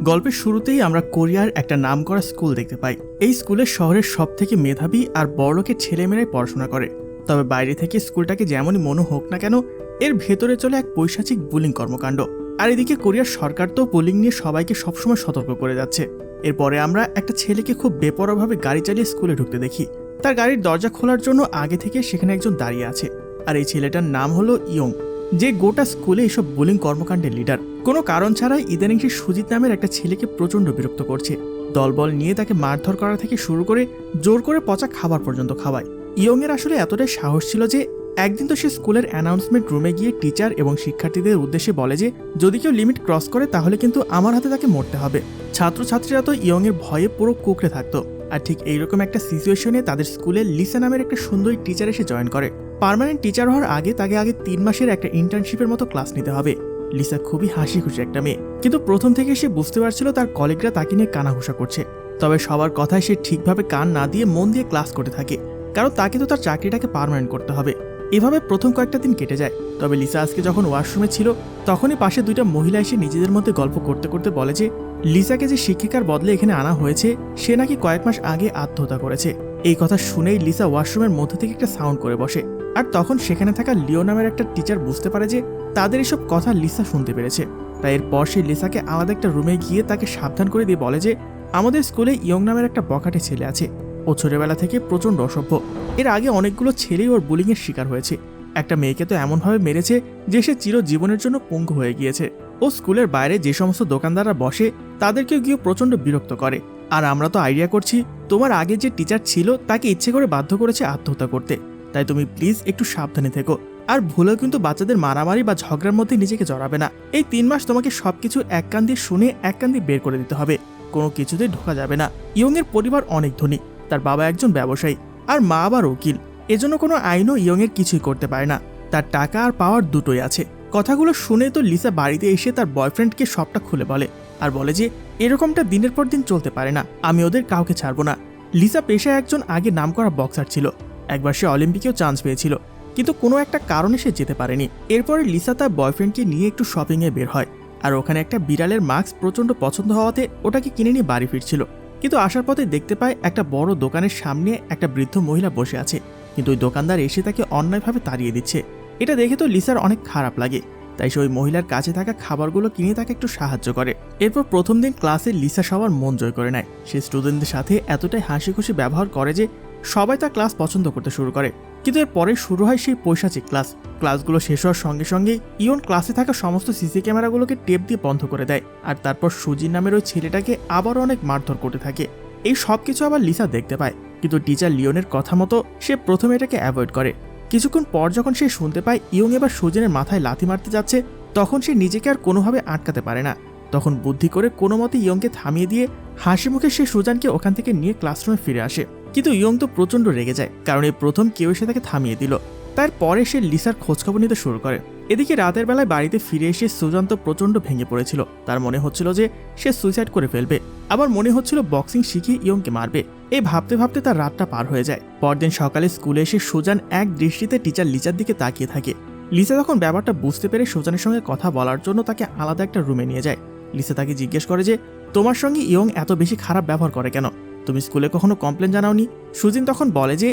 গল্পের শুরুতেই আমরা কোরিয়ার একটা নামকরা স্কুল দেখতে পাই। এই স্কুলের শহরের সবথেকে মেধাবী আর বড়লোকের ছেলেমেয়েরাই পড়াশোনা করে। তবে বাইরে থেকে স্কুলটাকে যেমনই মনে হোক না কেন, এর ভেতরে চলে এক পৈশাচিক বুলিং কর্মকাণ্ড। আর এদিকে কোরিয়ার সরকার তো বুলিং নিয়ে সবাইকে সবসময় সতর্ক করে যাচ্ছে। এরপরে আমরা একটা ছেলেকে খুব বেপরোয়াভাবে গাড়ি চালিয়ে স্কুলে ঢুকতে দেখি। তার গাড়ির দরজা খোলার জন্য আগে থেকে সেখানে একজন দাঁড়িয়ে আছে, আর এই ছেলেটার নাম হলো ইয়ং, যে গোটা স্কুলে এসব বুলিং কর্মকাণ্ডের লিডার। কোনো কারণ ছাড়াই ইদানিং সে সুজিত নামের একটা ছেলেকে প্রচণ্ড বিরক্ত করছে। দলবল নিয়ে তাকে মারধর করা থেকে শুরু করে জোর করে পচা খাবার পর্যন্ত খাওয়ায়। ইয়ং এর আসলে এতটাই সাহস ছিল যে একদিন তো সে স্কুলের অ্যানাউন্সমেন্ট রুমে গিয়ে টিচার এবং শিক্ষার্থীদের উদ্দেশ্যে বলে যে যদি কেউ লিমিট ক্রস করে তাহলে কিন্তু আমার হাতে তাকে মরতে হবে। ছাত্রছাত্রীরা তো ইয়ং এর ভয়ে পুরো কুঁকড়ে থাকতো। আর ঠিক এইরকম একটা সিচুয়েশনে তাদের স্কুলে লিসা নামের একটা সুন্দরী টিচার এসে জয়েন করে। পার্মানেন্ট টিচার হওয়ার আগে তাকে আগে 3 মাসের একটা ইন্টার্নশিপের মতো ক্লাস নিতে হবে। লিসা খুবই হাসি খুশি একটা মেয়ে, কিন্তু প্রথম থেকে সে বুঝতে পারছিল তার কলিগরা তাকে নিয়ে কানাঘুষা করছে। তবে সবার কথায় সে ঠিকভাবে কান না দিয়ে মন দিয়ে ক্লাস করতে থাকে, কারণ তাকে তো তার চাকরিটাকে পার্মানেন্ট করতে হবে। এভাবে প্রথম কয়েকটা দিন কেটে যায়। তবে লিসা আজকে যখন ওয়াশরুমে ছিল তখনই পাশে 2টা মহিলা এসে নিজেদের মধ্যে গল্প করতে করতে বলে যে লিসাকে যে শিক্ষিকার বদলে এখানে আনা হয়েছে সে নাকি কয়েক মাস আগে আত্মহত্যা করেছে। এই কথা শুনেই লিসা ওয়াশরুমের মধ্যে থেকে একটা সাউন্ড করে বসে। আর তখন সেখানে থাকা লিও নামের একটা টিচার বুঝতে পারে যে তাদের এসব কথা লিসা শুনতে পেরেছে। তাই এরপর সে লিসাকে আলাদা একটা রুমে গিয়ে তাকে সাবধান করে দিয়ে বলে যে আমাদের স্কুলে ইয়ং নামের একটা বখাটে ছেলে আছে। ও ছোটবেলা থেকে প্রচণ্ড অসভ্য। এর আগে অনেকগুলো ছেলেই ওর বুলিংয়ের শিকার হয়েছে। একটা মেয়েকে তো এমনভাবে মেরেছে যে সে চিরজীবনের জন্য পঙ্গু হয়ে গিয়েছে। ও স্কুলের বাইরে যে সমস্ত দোকানদাররা বসে তাদেরকেও গিয়ে প্রচণ্ড বিরক্ত করে। আর আমরা তো আইডিয়া করছি তোমার আগে যে টিচার ছিল তাকে ইচ্ছে করে বাধ্য করেছে আত্মহত্যা করতে। তাই তুমি প্লিজ একটু সাবধানে থেকো, আর ভুলেও কিন্তু বাচ্চাদের মারামারি বা ঝগড়ার মধ্যে নিজেকে জড়াবে না। এই 3 মাস তোমাকে সবকিছু এক কান দিয়ে শুনে এক কান দিয়ে বের করে দিতে হবে, কোনো কিছুতেই ঢোকা যাবে না। ইয়ং এর পরিবার অনেক ধনী, তার বাবা একজন ব্যবসায়ী আর মা আবার উকিল। এজন্য কোনো আইনও ইয়ং এর কিছুই করতে পারে না। তার টাকা আর পাওয়ার দুটোই আছে। কথাগুলো শুনে তো লিসা বাড়িতে এসে তার বয়ফ্রেন্ডকে সবটা খুলে বলে, আর বলে যে এরকমটা দিনের পর দিন চলতে পারে না, আমি ওদের কাউকে ছাড়বো না। লিসা পেশায় একজন আগে নামকরা বক্সার ছিল। একবার সে অলিম্পিকেও চান্স পেয়েছিল, কিন্তু কোনো একটা কারণে সে যেতে পারেনি। এরপরে লিসা তার বয়ফ্রেন্ডকে নিয়ে একটু শপিংয়ে বের হয়, আর ওখানে একটা বিড়ালের মাস্ক প্রচণ্ড পছন্দ হওয়াতে ওটাকে কিনে নিয়ে বাড়ি ফিরছিল। কিন্তু আসার পথে দেখতে পায় একটা বড় দোকানের সামনে একটা বৃদ্ধ মহিলা বসে আছে, কিন্তু ওই দোকানদার এসে তাকে অন্যায়ভাবে তাড়িয়ে দিচ্ছে। এটা দেখে তো লিসার অনেক খারাপ লাগে, তাই সে ওই মহিলার কাছে থাকা খাবারগুলো কিনে তাকে একটু সাহায্য করে। এরপর প্রথম দিন ক্লাসে লিসা সবার মন জয় করে নেয়। সে স্টুডেন্টদের সাথে এতটাই হাসি খুশি ব্যবহার করে যে সবাই তার ক্লাস পছন্দ করতে শুরু করে। কিন্তু এর পরে শুরু হয় সেই পৈশাচিক ক্লাসগুলো শেষ হওয়ার সঙ্গে সঙ্গে ইয়ন ক্লাসে থাকা সমস্ত সিসি ক্যামেরাগুলোকে টেপ দিয়ে বন্ধ করে দেয়, আর তারপর সুজিন নামের ওই ছেলেটাকে আবারও অনেক মারধর করতে থাকে। এই সব কিছু আবার লিসা দেখতে পায়, কিন্তু টিচার লিওনের কথা মতো সে প্রথমে এটাকে অ্যাভয়েড করে। কিছুক্ষণ পর যখন সে শুনতে পায় ইয়ং এবার সুজিনের মাথায় লাথি মারতে যাচ্ছে, তখন সে নিজেকে আর কোনোভাবে আটকাতে পারে না। তখন বুদ্ধি করে কোনো মতে ইয়ংকে থামিয়ে দিয়ে হাসি মুখে সে সুজানকে ওখান থেকে নিয়ে ক্লাসরুমে ফিরে আসে। কিন্তু ইয়ং তো প্রচণ্ড রেগে যায়, কারণ এই প্রথম কেউ এসে তাকে থামিয়ে দিল। তারপরে সে লিসার খোঁজখবর নিতে শুরু করে। এদিকে রাতের বেলায় বাড়িতে ফিরে এসে সুজান তো প্রচণ্ড ভেঙে পড়েছিল। তার মনে হচ্ছিল যে সে সুইসাইড করে ফেলবে, আবার মনে হচ্ছিল বক্সিং শিখিয়ে ইয়ংকে মারবে। এই ভাবতে ভাবতে তার রাতটা পার হয়ে যায়। পরদিন সকালে স্কুলে এসে সুজান এক দৃষ্টিতে টিচার লিসার দিকে তাকিয়ে থাকে। লিসা তখন ব্যাপারটা বুঝতে পেরে সুজানের সঙ্গে কথা বলার জন্য তাকে আলাদা একটা রুমে নিয়ে যায়। লিসা তাকে জিজ্ঞেস করে যে তোমার সঙ্গে ইয়ং এত বেশি খারাপ ব্যবহার করে কেন, তুমি স্কুলে কখনো কমপ্লেন জানাওনি? সুজিন তখন বলে যে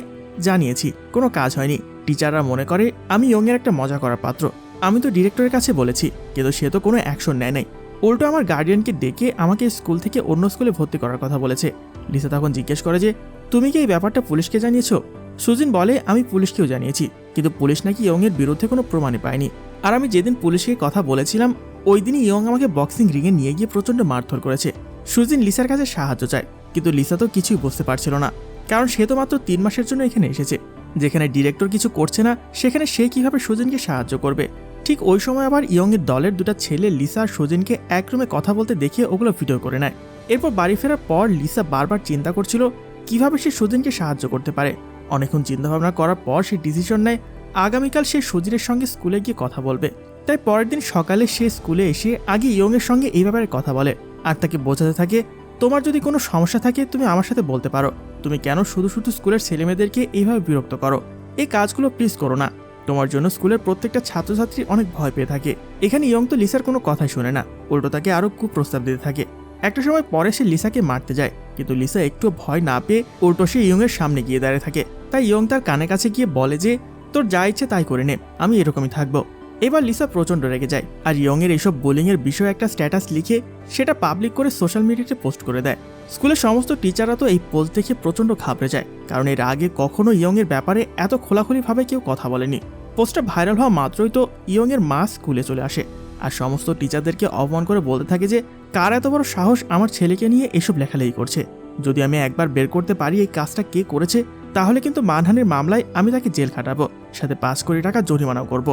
জানিয়েছি, কোনো কাজ হয়নি। টিচাররা মনে করে আমি ইয়ং এর একটা মজা করার পাত্র। আমি তো ডিরেক্টরের কাছে বলেছি, কিন্তু সে তো কোনো অ্যাকশন নেয় নাই। উল্টো আমার গার্ডিয়ানকে ডেকে আমাকে স্কুল থেকে অন্য স্কুলে ভর্তি করার কথা বলেছে। লিসা তখন জিজ্ঞেস করে যে তুমি কি এই ব্যাপারটা পুলিশকে জানিয়েছো? সুজিন বলে আমি পুলিশকেও জানিয়েছি, কিন্তু পুলিশ নাকি ইয়ং এর বিরুদ্ধে কোনো প্রমাণই পায়নি। আর আমি যেদিন পুলিশকে কথা বলেছিলাম ওই দিনই ইয়ং আমাকে বক্সিং রিংয়ে নিয়ে গিয়ে প্রচণ্ড মারধর করেছে। সুজিন লিসার কাছে সাহায্য চায়, কিন্তু লিসা তো কিছুই বুঝতে পারছিল না, কারণ সে তো মাত্র 3 মাসের জন্য এখানে এসেছে। যেখানে ডিরেক্টর কিছু করছে না সেখানে সে কিভাবে সুজিনকে সাহায্য করবে? ঠিক ওই সময় আবার ইয়ং এর দলের 2টা ছেলে লিসা আর সুজিনকে এক রুমে কথা বলতে দেখে ওগুলো ভিডিও করে নেয়। এরপর বাড়ি ফেরার পর লিসা বারবার চিন্তা করছিল কিভাবে সে সুজিনকে সাহায্য করতে পারে। অনেকক্ষণ চিন্তাভাবনা করার পর সে ডিসিশন নেয় আগামীকাল সে সুজিনের সঙ্গে স্কুলে গিয়ে কথা বলবে। তাই পরের দিন সকালে সে স্কুলে এসে আগে ইয়ং এর সঙ্গে এই ব্যাপারে কথা বলে, আর তাকে বোঝাতে থাকে তোমার যদি কোনো সমস্যা থাকে তুমি আমার সাথে বলতে পারো। তুমি কেন শুধু শুধু স্কুলের ছেলেমেয়েদেরকে এইভাবে বিরক্ত করো? এই কাজগুলো প্লিজ করো না। তোমার জন্য স্কুলের প্রত্যেকটা ছাত্রছাত্রী অনেক ভয় পেয়ে থাকে। এখানে ইয়ং তো লিসার কোনো কথাই শোনে না, উল্টো তাকে আরো কুপ্রস্তাব দিতে থাকে। একটা সময় পরে সে লিসাকে মারতে যায়, কিন্তু লিসা একটু ভয় না পেয়ে উল্টো সে ইয়ংয়ের সামনে গিয়ে দাঁড়িয়ে থাকে। তাই ইয়ং তার কানে কাছে গিয়ে বলে যে তোর যা ইচ্ছে তাই করে নে, আমি এরকমই থাকবো। এবার লিসা প্রচন্ড রেগে যায় আর ইয়ংয়ের এইসব বুলিংয়ের বিষয়ে একটা স্ট্যাটাস লিখে সেটা পাবলিক করে সোশ্যাল মিডিয়াতে পোস্ট করে দেয়। স্কুলের সমস্ত টিচাররা তো এই পোস্ট দেখে প্রচন্ড ঘাবড়ে যায়, কারণ এর আগে কখনো ইয়ংয়ের ব্যাপারে এত খোলাখুলিভাবে কেউ কথা বলেনি। পোস্টটা ভাইরাল হওয়া মাত্রই তো ইয়ংয়ের মা স্কুলে চলে আসে আর সমস্ত টিচারদেরকে অপমান করে বলতে থাকে যে কার এত বড় সাহস আমার ছেলেকে নিয়ে এসব লেখালেখি করছে। যদি আমি একবার বের করতে পারি এই কাজটা কে করেছে, তাহলে কিন্তু মানহানির মামলায় আমি তাকে জেল খাটাবো, সাথে 5 কোটি টাকা জরিমানাও করব।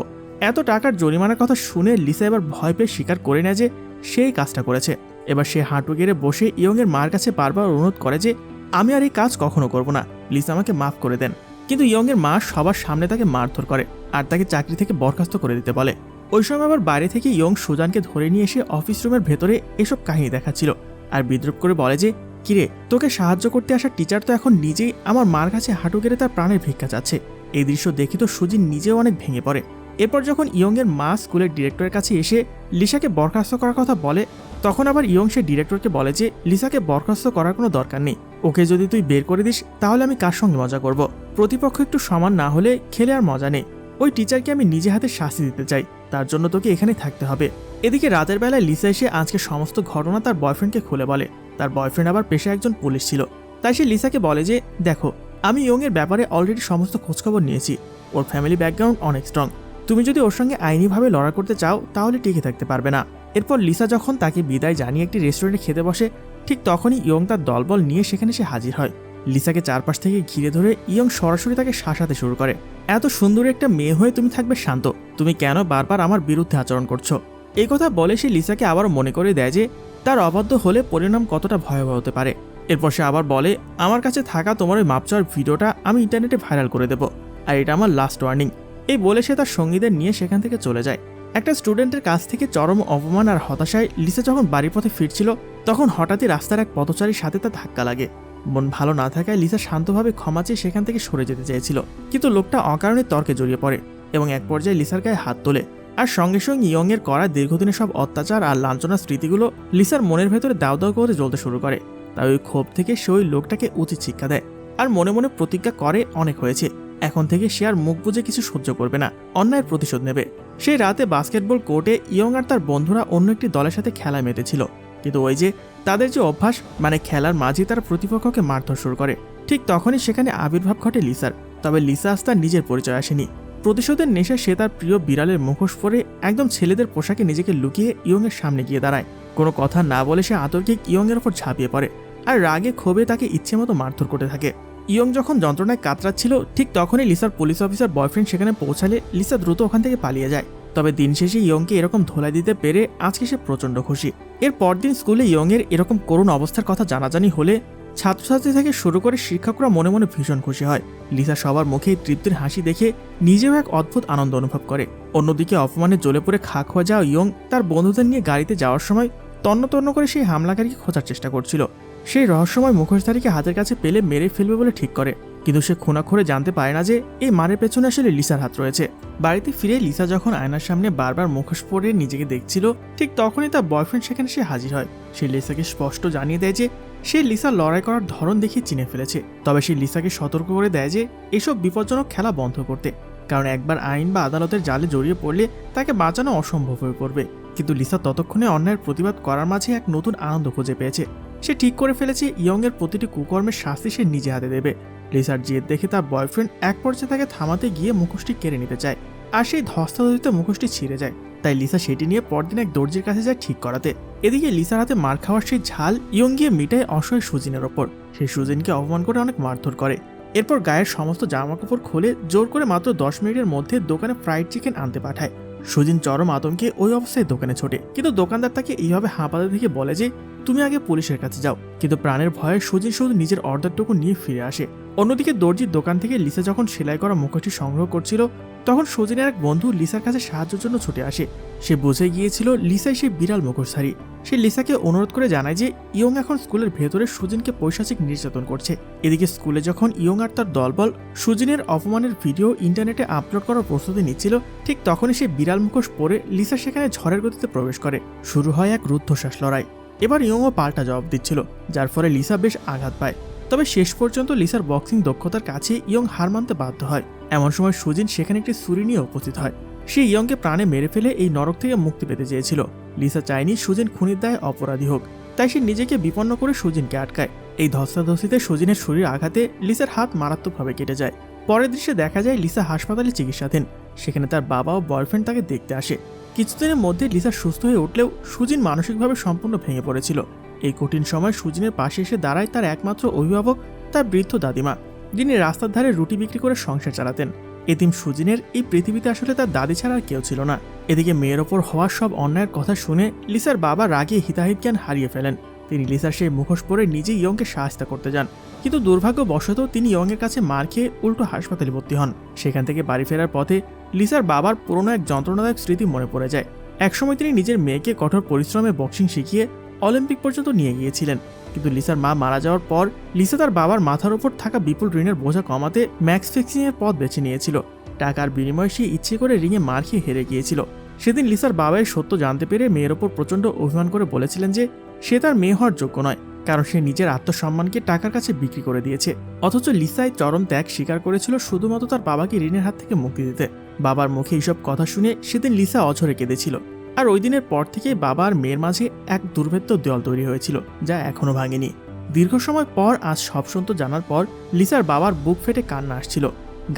এত টাকার জরিমানার কথা শুনে লিসা এবার ভয় পেয়ে স্বীকার করে নেয় যে সেই কাজটা করেছে। এবার সে হাঁটু গেড়ে বসে ইয়ংয়ের মার কাছে বারবার অনুরোধ করে যে আমি আর এই কাজ কখনো করব না, প্লিজ আমাকে মাফ করে দেন। কিন্তু ইয়ংয়ের মা সবার সামনে তাকে মারধর করে আর তাকে চাকরি থেকে বরখাস্ত করে দিতে বলে। ওই সময় আবার বাইরে থেকে ইয়ং সুজানকে ধরে নিয়ে এসে অফিস রুমের ভেতরে এসব কাহিনী দেখাচ্ছিল আর বিদ্রুপ করে বলে যে কিরে, তোকে সাহায্য করতে আসা টিচার তো এখন নিজেই আমার মার কাছে হাঁটু গেড়ে তার প্রাণের ভিক্ষা চাচ্ছে। এই দৃশ্য দেখি তো সুজিন নিজেও অনেক ভেঙে পড়ে। এরপর যখন ইয়ংয়ের মা স্কুলের ডিরেক্টরের কাছে এসে লিসাকে বরখাস্ত করার কথা বলে, তখন আবার ইয়ং সে ডিরেক্টরকে বলে যে লিসাকে বরখাস্ত করার কোনো দরকার নেই, ওকে যদি তুই বের করে দিস তাহলে আমি কার সঙ্গে মজা করব, প্রতিপক্ষ একটু সমান না হলে খেলে আর মজা নেই। ওই টিচারকে আমি নিজে হাতে শাস্তি দিতে চাই, তার জন্য তোকে এখানে থাকতে হবে। এদিকে রাতের বেলায় লিসা এসে আজকে সমস্ত ঘটনা তার বয়ফ্রেন্ডকে খুলে বলে। তার বয়ফ্রেন্ড আবার পেশায় একজন পুলিশ ছিল, তাই সে লিসাকে বলে যে দেখো, আমি ইয়ংয়ের ব্যাপারে অলরেডি সমস্ত খোঁজখবর নিয়েছি, ওর ফ্যামিলি ব্যাকগ্রাউন্ড অনেক স্ট্রং, তুমি যদি ওর সঙ্গে আইনিভাবে লড়াই করতে চাও তাহলে টিকে থাকতে পারবে না। এরপর লিসা যখন তাকে বিদায় জানিয়ে একটি রেস্টুরেন্টে খেতে বসে, ঠিক তখনই ইয়ং তার দলবল নিয়ে সেখানে সে হাজির হয়। লিসাকে চারপাশ থেকে ঘিরে ধরে ইয়ং সরাসরি তাকে শাসাতে শুরু করে, এত সুন্দর একটা মেয়ে হয়ে তুমি থাকবে শান্ত, তুমি কেন বারবার আমার বিরুদ্ধে আচরণ করছো। এই কথা বলে সে লিসাকে আবারও মনে করে দেয় যে তার অবাধ্য হলে পরিণাম কতটা ভয়াবহ হতে পারে। এরপর সে আবার বলে আমার কাছে থাকা তোমার ওই মাপ চাওয়ার ভিডিওটা আমি ইন্টারনেটে ভাইরাল করে দেবো, আর এটা আমার লাস্ট ওয়ার্নিং। এই বলে সে তার সঙ্গীদের নিয়ে সেখান থেকে চলে যায়। একটা স্টুডেন্টের কাছ থেকে চরম অপমান আর হতাশায় লিসা যখন বাড়ির পথে ফিরছিল, তখন হঠাৎই রাস্তার এক পথচারীর সাথে তার ধাক্কা লাগে। মন ভালো না থাকায় লিসা শান্তভাবে ক্ষমা চেয়ে সেখান থেকে সরে যেতে চেয়েছিল, কিন্তু লোকটা অকারণে তর্কে জড়িয়ে পড়ে এবং এক পর্যায়ে লিসার গায়ে হাত তোলে। আর সঙ্গে সঙ্গে ইয়ংয়ের করা দীর্ঘদিনের সব অত্যাচার আর লাঞ্ছনার স্মৃতিগুলো লিসার মনের ভেতরে দাউ দাউ করে জ্বলতে শুরু করে। তাই ওই ক্ষোভ থেকে সে ওই লোকটাকে উচিত শিক্ষা দেয় আর মনে মনে প্রতিজ্ঞা করে অনেক হয়েছে, এখন থেকে সে আর মুখ বুজে কিছু সহ্য করবে না, অন্যায়ের প্রতিশোধ নেবে। সেই রাতে বাস্কেটবল কোর্টে ইয়ং আর তার বন্ধুরা অন্য একটি দলের সাথে খেলায় মেতেছিল, কিন্তু ওই যে তাদের যে অভ্যাস, মানে খেলার মাঝে তারা প্রতিপক্ষকে মারধর শুরু করে। ঠিক তখনই সেখানে আবির্ভাব ঘটে লিসার। তবে লিসা আজ তার নিজের পরিচয় আসেনি, প্রতিশোধের নেশায় সে তার প্রিয় বিড়ালের মুখোশ পরে একদম ছেলেদের পোশাকে নিজেকে লুকিয়ে ইয়ংয়ের সামনে গিয়ে দাঁড়ায়। কোনো কথা না বলে সে আতর্কিক ইয়ংয়ের ওপর ঝাঁপিয়ে পড়ে আর রাগে ক্ষোভে তাকে ইচ্ছে মতো মারধর করতে থাকে। ইয়ং যখন যন্ত্রণায় কাতরাচ্ছিল, ঠিক তখনই লিসার পুলিশ অফিসার বয়ফ্রেন্ড সেখানে পৌঁছালে লিসা দ্রুত ওখান থেকে পালিয়ে যায়। তবে দিন শেষে ইয়ংকে এরকম ধোলাই দিতে পেরে আজকে সে প্রচণ্ড খুশি। এর পরদিন স্কুলে ইয়ংয়ের এরকম করুণ অবস্থার কথা জানাজানি হলে ছাত্রছাত্রী থেকে শুরু করে শিক্ষকরা মনে মনে ভীষণ খুশি হয়। লিসা সবার মুখে তৃপ্তির হাসি দেখে নিজেও এক অদ্ভুত আনন্দ অনুভব করে। অন্যদিকে অপমানে জ্বলে পড়ে খা খোয়া যাওয়া ইয়ং তার বন্ধুদের নিয়ে গাড়িতে যাওয়ার সময় তন্ন তন্ন করে সেই হামলাকারীকে খোঁজার চেষ্টা করছিল। সেই রহস্যময় মুখোশধারীকে হাতের কাছে পেলে মেরে ফেলবে বলে ঠিক করে, কিন্তু সে খুনাখুরে জানতে পারে না যে এই মারের পেছনে আসলে লিসার হাত রয়েছে। বাড়িতে ফিরে লিসা যখন আয়নার সামনে বারবার মুখোশ পরে নিজেকে দেখছিল, ঠিক তখনই তার বয়ফ্রেন্ড সেখানে সে হাজির হয়। সে লিসাকে স্পষ্ট জানিয়ে দেয় যে সে লিসা লড়াই করার ধরন দেখে চিনে ফেলেছে। তবে সে লিসাকে সতর্ক করে দেয় যে এসব বিপজ্জনক খেলা বন্ধ করতে, কারণ একবার আইন বা আদালতের জালে জড়িয়ে পড়লে তাকে বাঁচানো অসম্ভব হয়ে পড়বে। কিন্তু লিসা ততক্ষণে অন্যায়ের প্রতিবাদ করার মাঝে এক নতুন আনন্দ খুঁজে পেয়েছে। সে ঠিক করে ফেলেছে ইয়ংয়ের প্রতিটি কুকর্মের শাস্তি সে নিজে হাতে দেবে। লিসার জেদ দেখে তার বয়ফ্রেন্ড এক পর্যায়ে তাকে থামাতে গিয়ে মুখোশটি কেড়ে নিতে চায়, আর সেই ধস্তাধস্তিত মুখোশটি ছিঁড়ে যায়। তাই লিসা সেটি নিয়ে পরদিন এক দর্জির কাছে যায় ঠিক করাতে। এদিকে লিসার হাতে মার খাওয়ার সেই ঝাল ইয়ং গিয়ে মিটায় অসহায় সুজিনের ওপর। সেই সুজিনকে অপমান করে অনেক মারধর করে। এরপর গায়ের সমস্ত জামাকাপড় খুলে জোর করে মাত্র 10 মিনিটের মধ্যে দোকানে ফ্রাইড চিকেন আনতে পাঠায়। সুজিন চরম আতঙ্কে ওই অবস্থায় দোকানে ছোটে, কিন্তু দোকানদার তাকে এইভাবে হাঁপাতে দেখে বলে যে তুমি আগে পুলিশের কাছে যাও। কিন্তু প্রাণের ভয়ে সুজিন শুধু নিজের অর্ডারটুকু নিয়ে ফিরে আসে। অন্যদিকে দর্জির দোকান থেকে লিসা যখন সেলাই করা মুখোশটি সংগ্রহ করছিল, তখন সুজিনের এক বন্ধু লিসার কাছে সাহায্যের জন্য ছুটে আসে। সে বুঝে গিয়েছিল লিসাই সেই বিড়াল মুখোশধারী। সে লিসাকে অনুরোধ করে জানায় যে ইয়ং এখন স্কুলের ভেতরে সুজিনকে পৈশাচিক নির্যাতন করছে। এদিকে স্কুলে যখন ইয়ং আর তার দলবল সুজিনের অপমানের ভিডিও ইন্টারনেটে আপলোড করার প্রস্তুতি নিচ্ছিল, ঠিক তখনই সে বিড়াল মুখোশ পরে লিসা সেখানে ঝড়ের গতিতে প্রবেশ করে। শুরু হয় এক রুদ্ধশ্বাস লড়াই। এবার ইয়ংও পাল্টা জবাব দিচ্ছিল, যার ফলে লিসা বেশ আঘাত পায়। তবে শেষ পর্যন্ত লিসার বক্সিং দক্ষতার কাছে ইয়ং হার মানতে বাধ্য হয়। এমন সময় সুজিন সেখানে একটি ছুরি নিয়ে উপস্থিত হয়। সে ইয়ংকে প্রাণে মেরে ফেলে এই নরক থেকে মুক্তি পেতে চেয়েছিল। লিসা চায়নি সুজিন খুনির দায়ে অপরাধী হোক, তাই সে নিজেকে বিপন্ন করে সুজিনকে আটকায়। এই ধস্তাধস্তিতে সুজিনের শরীর আঘাতে লিসার হাত মারাত্মকভাবে কেটে যায়। পরের দৃশ্যে দেখা যায় লিসা হাসপাতালে চিকিৎসাধীন। সেখানে তার বাবা ও বয়ফ্রেন্ড তাকে দেখতে আসে। কিছুদিনের মধ্যে লিসা সুস্থ হয়ে উঠলেও সুজিন মানসিকভাবে সম্পূর্ণ ভেঙে পড়েছিল। এই কঠিন সময় সুজিনের পাশে এসে দাঁড়ায় তার একমাত্র অভিভাবক, তার বৃদ্ধ দাদিমা, যিনি রাস্তার ধারে রুটি বিক্রি করে সংসার চালাতেন। এতিম সুজিনের এই পৃথিবীতে আসলে তার দাদি ছাড়া আর কেউ ছিল না। এদিকে মেয়ের ওপর হওয়া সব অন্যায়ের কথা শুনে লিসার বাবা রাগে হিতাহিত জ্ঞান হারিয়ে ফেলেন। তিনি লিসার সেই মুখোশ পরে নিজেই ইয়ংকে সাহায্য করতে যান, কিন্তু দুর্ভাগ্যবশত তিনি ইয়ংয়ের কাছে মার খেয়ে উল্টো হাসপাতালে ভর্তি হন। সেখান থেকে বাড়ি ফেরার পথে লিসার বাবার পুরনো এক যন্ত্রণাদায়ক স্মৃতি মনে পড়ে যায়। একসময় তিনি নিজের মেয়েকে কঠোর পরিশ্রমে বক্সিং শিখিয়ে অলিম্পিক পর্যন্ত নিয়ে গিয়েছিলেন, কিন্তু লিসার মা মারা যাওয়ার পর লিসা তার বাবার মাথার উপর থাকা বিপুল ঋণের বোঝা কমাতে ম্যাক্স ফিক্সিং এর পথ বেছে নিয়েছিল। টাকার বিনিময়ে সে ইচ্ছে করে রিংয়ে মার খেয়ে হেরে গিয়েছিল। সেদিন লিসার বাবা এই সত্য জানতে পেরে মেয়ের ওপর প্রচণ্ড অভিমান করে বলেছিলেন যে সে তার মেয়ে হওয়ার যোগ্য নয়, কারণ সে নিজের আত্মসম্মানকে টাকার কাছে বিক্রি করে দিয়েছে। অথচ লিসাই চরম ত্যাগ স্বীকার করেছিল শুধুমাত্র তার বাবাকে ঋণের হাত থেকে মুক্তি দিতে। বাবার মুখে এইসব কথা শুনে সেদিন লিসা অঝরে কেঁদেছিল। আর ওই দিনের পর থেকেই বাবা আর মেয়ের মাঝে এক দুর্ভেদ্য দেওয়াল তৈরি হয়েছিল, যা এখনো ভাঙেনি। দীর্ঘ সময় পর আজ সব সত্য জানার পর লিসার বাবার বুক ফেটে কান্না আসছিল।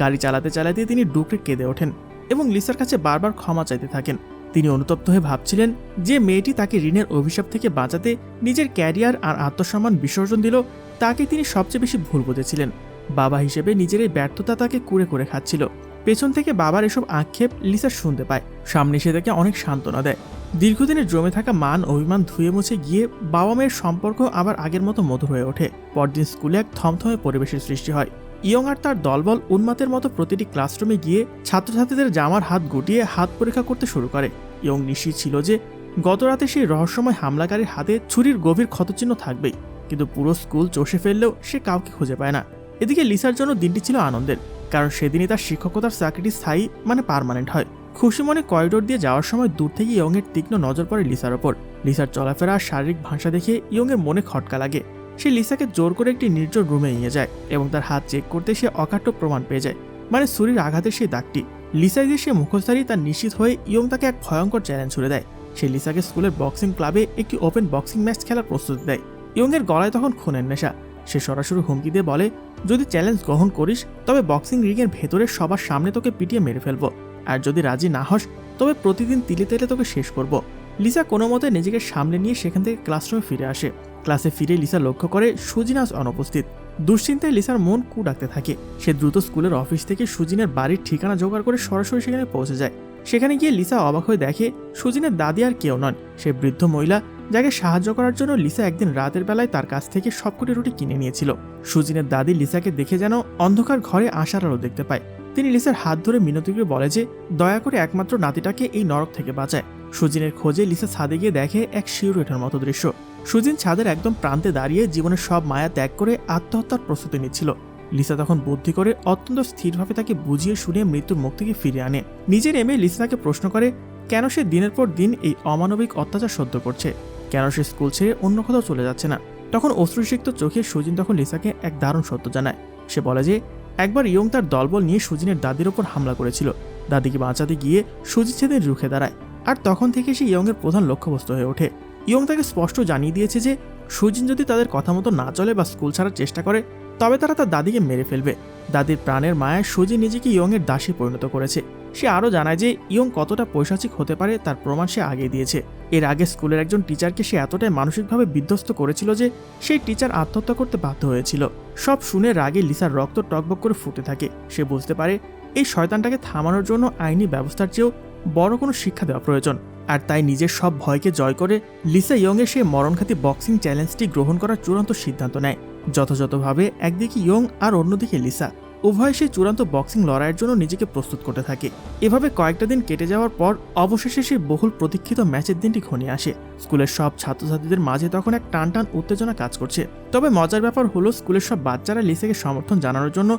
গাড়ি চালাতে চালাতে তিনি ডুকরে কেঁদে ওঠেন এবং লিসার কাছে বারবার ক্ষমা চাইতে থাকেন। তিনি অনুতপ্ত হয়ে ভাবছিলেন যে মেয়েটি তাকে ঋণের অভিশাপ থেকে বাঁচাতে নিজের ক্যারিয়ার আর আত্মসম্মান বিসর্জন দিল, তাকে তিনি সবচেয়ে বেশি ভুল বুঝেছিলেন। বাবা হিসেবে নিজের এই ব্যর্থতা তাকে কুরে করে খাচ্ছিল। পেছন থেকে বাবার এসব আক্ষেপ লিসা শুনতে পায়। সামনে এসে তাকে অনেক সান্ত্বনা দেয়। দীর্ঘদিনের জমে থাকা মান অভিমান ধুয়ে মুছে গিয়ে বাবা মেয়ের সম্পর্ক আবার আগের মতো মধুর হয়ে ওঠে। পরদিন স্কুলে এক থমথমে পরিবেশের সৃষ্টি হয়। ইয়ং আর তার দলবল উন্মাতের মতো প্রতিটি ক্লাসরুমে গিয়ে ছাত্রছাত্রীদের জামার হাত গুটিয়ে হাত পরীক্ষা করতে শুরু করে। ইয়ং নিশ্চিত ছিল যে গত রাতে সেই রহস্যময় হামলাকারীর হাতে ছুরির গভীর ক্ষতচিহ্ন থাকবেই, কিন্তু পুরো স্কুল চষে ফেললেও সে কাউকে খুঁজে পায় না। এদিকে লিসার জন্য দিনটি ছিল আনন্দের, কারণ সেদিনই তার শিক্ষকতার চাকরিটি স্থায়ী পার্মানেন্ট হয়। খুশি মনে করিডোর দিয়ে যাওয়ার সময় দূর থেকে ইয়ংয়ের তীক্ষ্ণ নজর পড়ে লিসার ওপর। লিসার চলাফেরা আর শারীরিক ভাষা দেখে ইয়ংয়ের মনে খটকা লাগে। সে লিসাকে জোর করে একটি নির্জন রুমে নিয়ে যায় এবং তার হাত চেক করতে সে অকাট্য প্রমাণ পেয়ে যায়, ছুরির আঘাতের সেই দাগটি। লিসাই যে সে মুখোশধারী তার নিশ্চিত হয়ে ইয়ং তাকে এক ভয়ঙ্কর চ্যালেঞ্জ ছুড়ে দেয়। সে লিসাকে স্কুলের বক্সিং ক্লাবে একটি ওপেন বক্সিং ম্যাচ খেলার প্রস্তুতি দেয়। ইয়ংয়ের গলায় তখন খুনের নেশা। সে সরাসরি হুমকি দিয়ে বলে, যদি চ্যালেঞ্জ গ্রহণ করিস তবে বক্সিং রিংয়ের ভেতরে সবার সামনে তোকে পিটিয়ে মেরে ফেলবো, আর যদি রাজি না হস তবে প্রতিদিন তিলে তেলে তোকে শেষ করব। লিসা কোনো মতে নিজেকে সামনে নিয়ে সেখান থেকে ক্লাসরুমে ফিরে আসে। ক্লাসে ফিরে লিসা লক্ষ্য করে সুজিন আজ অনুপস্থিত। দুশ্চিন্তায় লিসার মন কু ডাকতে থাকে। সে দ্রুত স্কুলের অফিস থেকে সুজিনের বাড়ির ঠিকানা জোগাড় করে সরাসরি সেখানে পৌঁছে যায়। সেখানে গিয়ে লিসা অবাক হয়ে দেখে সুজিনের দাদি আর কেউ নন, সে বৃদ্ধ মহিলা যাকে সাহায্য করার জন্য লিসা একদিন রাতের বেলায় তার কাছ থেকে সবকটি রুটি কিনে নিয়েছিল। সুজিনের দাদি লিসাকে দেখে যেন অন্ধকার ঘরে আশার আলো দেখতে পায়। তিনি লিসার হাত ধরে মিনতি করে বলে যে দয়া করে একমাত্র নাতিটাকে এই নরক থেকে বাঁচায়। সুজিনের খোঁজে লিসা ছাদে গিয়ে দেখে এক শিউরে ওঠার মতো দৃশ্য। সুজিন ছাদের একদম প্রান্তে দাঁড়িয়ে জীবনের সব মায়া ত্যাগ করে আত্মহত্যার প্রস্তুতি নিচ্ছিল। লিসা তখন বুদ্ধি করে অত্যন্ত স্থিরভাবে তাকে বুঝিয়ে শুনিয়ে মৃত্যুর মুখ থেকে ফিরিয়ে আনে। নিজের এমে লিসা তাকে প্রশ্ন করে কেন সে দিনের পর দিন এই অমানবিক অত্যাচার সহ্য করছে, কেন সে স্কুল ছেড়ে অন্য কোথাও চলে যাচ্ছে না। তখন অশ্রুসিক্ত চোখে সুজিন তখন লিসাকে এক দারুণ সত্য জানায়। সে বলে যে একবার ইয়ং তার দলবল নিয়ে সুজিনের দাদির ওপর হামলা করেছিল। দাদিকে বাঁচাতে গিয়ে সুজিন সেদিন রুখে দাঁড়ায়, আর তখন থেকে সে ইয়ংয়ের প্রধান লক্ষ্যবস্তু হয়ে ওঠে। ইয়ং তাকে স্পষ্ট জানিয়ে দিয়েছে যে সুজিন যদি তাদের কথা মতো না চলে বা স্কুল ছাড়ার চেষ্টা করে তবে তারা তার দাদিকে মেরে ফেলবে। দাদির প্রাণের মায়ায় সুজিন নিজেকে ইয়ংয়ের দাসী পরিণত করেছে। সে আরও জানায় যে ইয়ং কতটা পৈশাচিক হতে পারে তার প্রমাণ সে আগে দিয়েছে। এর আগে স্কুলের একজন টিচারকে সে এতটাই মানসিকভাবে বিধ্বস্ত করেছিল যে সেই টিচার আত্মহত্যা করতে বাধ্য হয়েছিল। সব শুনে রাগে লিসার রক্ত টকবক করে ফুটে থাকে। সে বুঝতে পারে এই শয়তানটাকে থামানোর জন্য আইনি ব্যবস্থার চেয়েও বড় কোনো শিক্ষা দেওয়া প্রয়োজন। আর তাই নিজের সব ভয়কে জয় করে লিসা ইয়ংয়ের সেই মরণঘাতী বক্সিং চ্যালেঞ্জটি গ্রহণ করার চূড়ান্ত সিদ্ধান্ত নেয়। যথাযথভাবে একদিকে ইয়ং আর অন্যদিকে লিসা উভয় সেই চূড়ান্ত বক্সিং লড়াইয়ের জন্য নিজেকে প্রস্তুত করতে থাকে। এভাবে কয়েকটা দিন কেটে যাওয়ার পর অবশেষে সেই বহুল প্রতীক্ষিত ম্যাচের দিনটি ঘনিয়ে আসে। স্কুলের সব ছাত্রছাত্রীদের মাঝে তখন এক টানটান উত্তেজনা কাজ করছে। তবে মজার ব্যাপার হলো স্কুলের সব বাচ্চারা লিসাকে সমর্থন জানানোর জন্য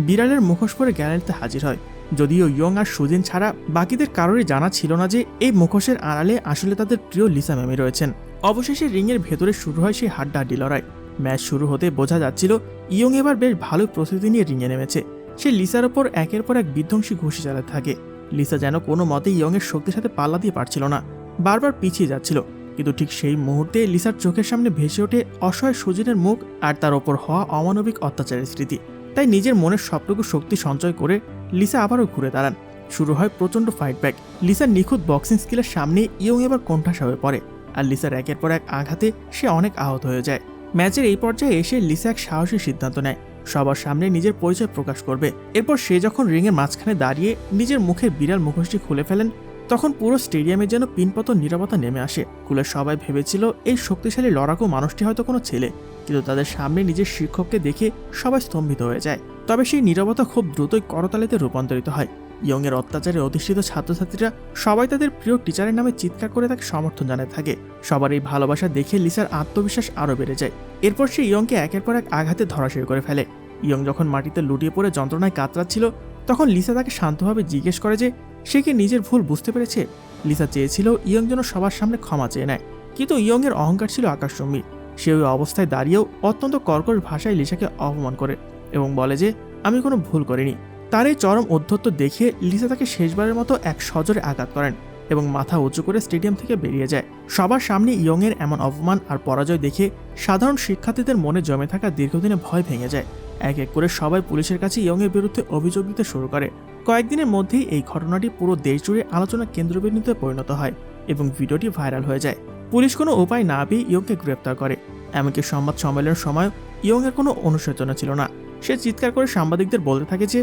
বিড়ালের মুখোশ পরে গ্যালারিতে হাজির হয়। যদিও ইয়ং আর সুজিন ছাড়া বাকিদের কারোরই জানা ছিল না যে এই মুখোশের আড়ালে আসলে তাদের প্রিয় লিসা ম্যামি রয়েছেন। অবশেষে রিংয়ের ভেতরে শুরু হয় সেই হাড্ডাহাড্ডি লড়াই। ম্যাচ শুরু হতে বোঝা যাচ্ছিল ইয়ং এবার বেশ ভালো প্রস্তুতি নিয়ে রিংয়ে নেমেছে। সে লিসার ওপর একের পর এক বিধ্বংসী ঘুষি চালাতে থাকে। লিসা যেন কোনো মতে ইয়ং এর শক্তির সাথে পাল্লা দিয়ে পারছিল না, বারবার পিছিয়ে যাচ্ছিল। কিন্তু ঠিক সেই মুহূর্তে লিসার চোখের সামনে ভেসে ওঠে অসহায় সুজিনের মুখ আর তার ওপর হওয়া অমানবিক অত্যাচারের স্মৃতি। তাই নিজের মনের সবটুকু শক্তি সঞ্চয় করে লিসা আবারও ঘুরে দাঁড়ান। শুরু হয় প্রচণ্ড ফাইট ব্যাক। লিসার নিখুঁত বক্সিং স্কিলের সামনে ইয়ং এবার কোণঠাসা হয়ে পড়ে, আর লিসার একের পর এক আঘাতে সে অনেক আহত হয়ে যায়। ম্যাচের এই পর্যায়ে এসে লিসা এক সাহসী সিদ্ধান্ত নেয়, সবার সামনে নিজের পরিচয় প্রকাশ করবে। এরপর সে যখন রিংয়ের মাঝখানে দাঁড়িয়ে নিজের মুখের বিড়াল মুখোশটি খুলে ফেলেন, তখন পুরো স্টেডিয়ামে যেন পিনপতন নীরবতা নেমে আসে। স্কুলের সবাই ভেবেছিল এই শক্তিশালী লড়াকু মানুষটি হয়তো কোনো ছেলে, কিন্তু তাদের সামনে নিজের শিক্ষককে দেখে সবাই স্তম্ভিত হয়ে যায়। তবে সেই নীরবতা খুব দ্রুতই করতালিতে রূপান্তরিত হয়। ইয়ং এর অত্যাচারে অধিষ্ঠিত ছাত্রছাত্রীরা সবাই তাদের প্রিয় টিচারের নামে চিৎকার করে তাকে সমর্থন জানাতে থাকে। সবার এই ভালোবাসা দেখে লিসার আত্মবিশ্বাস আরও বেড়ে যায়। এরপর সে ইয়ংকে একের পর এক আঘাতে ধরাশায়ী করে ফেলে। ইয়ং যখন মাটিতে লুটিয়ে পড়ে যন্ত্রণায় কাতরাচ্ছিল, তখন লিসা তাকে শান্তভাবে জিজ্ঞেস করে যে সে কি নিজের ভুল বুঝতে পেরেছে। লিসা চেয়েছিল ইয়ং যেন সবার সামনে ক্ষমা চেয়ে নেয়, কিন্তু ইয়ং এর অহংকার ছিল আকাশচুম্বী। সে ওই অবস্থায় দাঁড়িয়েও অত্যন্ত কর্কশ ভাষায় লিসাকে অপমান করে এবং বলে যে আমি কোনো ভুল করিনি। তার এই চরম অধ্যত্ব দেখে লিসা তাকে শেষবারের মতো এক সজোরে আঘাত করেন এবং মাথা উঁচু করে স্টেডিয়াম থেকে বেরিয়ে যায়। সবার সামনে ইয়ং এর এমন অপমান আর পরাজয় দেখে সাধারণ শিক্ষার্থীদের মনে জমে থাকা দীর্ঘদিনের ভয় ভেঙে যায়। এক এক করে সবাই পুলিশের কাছে ইয়ং এর বিরুদ্ধে অভিযোগ দিতে শুরু করে। কয়েকদিনের মধ্যেই এই ঘটনাটি পুরো দেশ জুড়ে আলোচনা কেন্দ্রবিন্দুতে পরিণত হয় এবং ভিডিওটি ভাইরাল হয়ে যায়। পুলিশ কোনো উপায় না পেয়ে ইয়ংকে গ্রেপ্তার করে। এমনকি সংবাদ সম্মেলনের সময় ইয়ং এর কোনো অনুশোচনা ছিল না। সে চিৎকার করে সাংবাদিকদের বলতে থাকে যে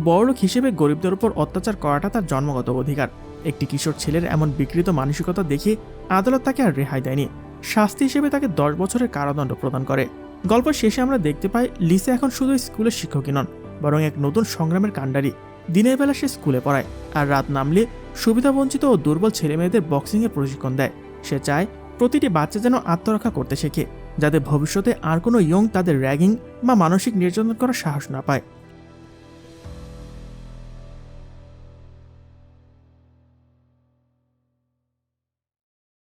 বড়লোক হিসেবে গরিবদের উপর অত্যাচার করাটা তার জন্মগত অধিকার। একটি কিশোর ছেলের এমন বিকৃত মানসিকতা দেখে আদালত তাকে আর রেহাই দেয়নি। শাস্তি হিসেবে তাকে 10 বছরের কারাদণ্ড প্রদান করে। গল্প শেষে আমরা দেখতে পাই লিসা এখন শুধু স্কুলের শিক্ষকই নন, বরং এক নতুন সংগ্রামের কাণ্ডারি। দিনের বেলা সে স্কুলে পড়ায়, আর রাত নামলে সুবিধাবঞ্চিত ও দুর্বল ছেলেমেয়েদের বক্সিংয়ের প্রশিক্ষণ দেয়। সে চায় প্রতিটি বাচ্চা যেন আত্মরক্ষা করতে শেখে, যাতে ভবিষ্যতে আর কোনো ইয়ং তাদের র্যাগিং বা মানসিক নির্যাতন করার সাহস না পায়।